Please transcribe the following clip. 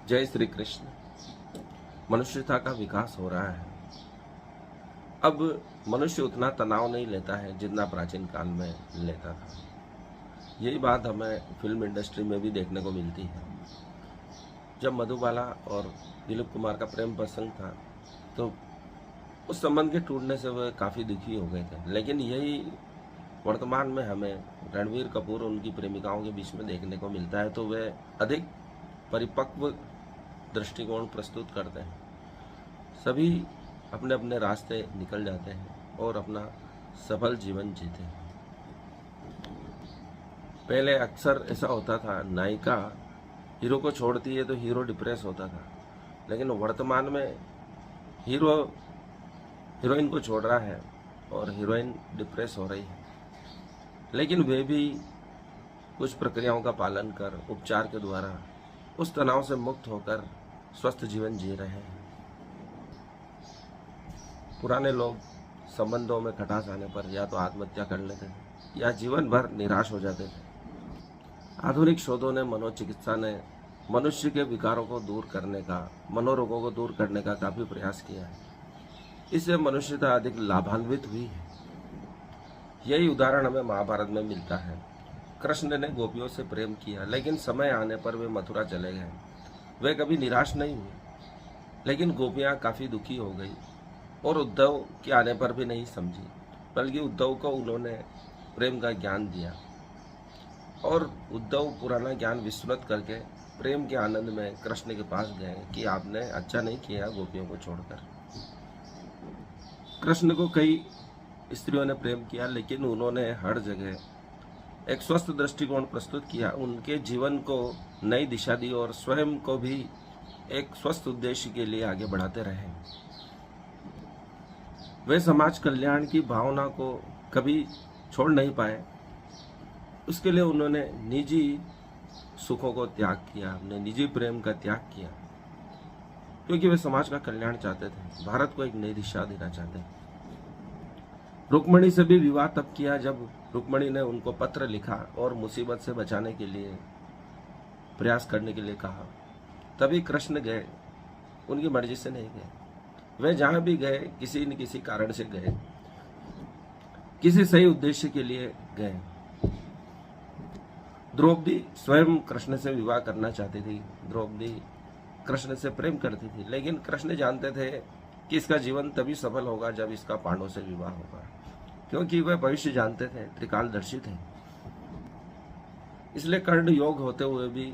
जय श्री कृष्ण। मनुष्यता का विकास हो रहा है। अब मनुष्य उतना तनाव नहीं लेता है जितना प्राचीन काल में लेता था। यही बात हमें फिल्म इंडस्ट्री में भी देखने को मिलती है। जब मधुबाला और दिलीप कुमार का प्रेम प्रसंग था तो उस संबंध के टूटने से वे काफ़ी दुखी हो गए थे, लेकिन यही वर्तमान में हमें रणबीर कपूर उनकी प्रेमिकाओं के बीच में देखने को मिलता है तो वे अधिक परिपक्व दृष्टिकोण प्रस्तुत करते हैं। सभी अपने अपने रास्ते निकल जाते हैं और अपना सफल जीवन जीते हैं। पहले अक्सर ऐसा होता था, नायिका हीरो को छोड़ती है तो हीरो डिप्रेस होता था, लेकिन वर्तमान में हीरो हीरोइन को छोड़ रहा है और हीरोइन डिप्रेस हो रही है, लेकिन वे भी कुछ प्रक्रियाओं का पालन कर उपचार के द्वारा उस तनाव से मुक्त होकर स्वस्थ जीवन जी रहे हैं। पुराने लोग संबंधों में खटास आने पर या तो आत्महत्या कर लेते थे या जीवन भर निराश हो जाते थे। आधुनिक शोधों ने, मनोचिकित्सा ने मनुष्य के विकारों को दूर करने का, मनोरोगों को दूर करने का काफी प्रयास किया है। इससे मनुष्यता अधिक लाभान्वित हुई है। यही उदाहरण हमें महाभारत में मिलता है। कृष्ण ने गोपियों से प्रेम किया, लेकिन समय आने पर वे मथुरा चले गए। वे कभी निराश नहीं हुए, लेकिन गोपियां काफी दुखी हो गई और उद्धव के आने पर भी नहीं समझी, बल्कि उद्धव को उन्होंने प्रेम का ज्ञान दिया और उद्धव पुराना ज्ञान विस्मृत करके प्रेम के आनंद में कृष्ण के पास गए कि आपने अच्छा नहीं किया गोपियों को छोड़कर। कृष्ण को कई स्त्रियों ने प्रेम किया, लेकिन उन्होंने हर जगह एक स्वस्थ दृष्टिकोण प्रस्तुत किया, उनके जीवन को नई दिशा दी और स्वयं को भी एक स्वस्थ उद्देश्य के लिए आगे बढ़ाते रहे। वे समाज कल्याण की भावना को कभी छोड़ नहीं पाए। उसके लिए उन्होंने निजी सुखों को त्याग किया, अपने निजी प्रेम का त्याग किया, क्योंकि वे समाज का कल्याण चाहते थे, भारत को एक नई दिशा देना चाहते थे। रुक्मणी से भी विवाह तब किया जब रुक्मणी ने उनको पत्र लिखा और मुसीबत से बचाने के लिए प्रयास करने के लिए कहा। तभी कृष्ण गए, उनकी मर्जी से नहीं गए। वे जहां भी गए किसी न किसी कारण से गए, किसी सही उद्देश्य के लिए गए। द्रौपदी स्वयं कृष्ण से विवाह करना चाहती थी, द्रौपदी कृष्ण से प्रेम करती थी, लेकिन कृष्ण जानते थे कि इसका जीवन तभी सफल होगा जब इसका पांडवों से विवाह होगा, क्योंकि वह भविष्य जानते थे, त्रिकालदर्शी थे। इसलिए कर्ण योग होते हुए भी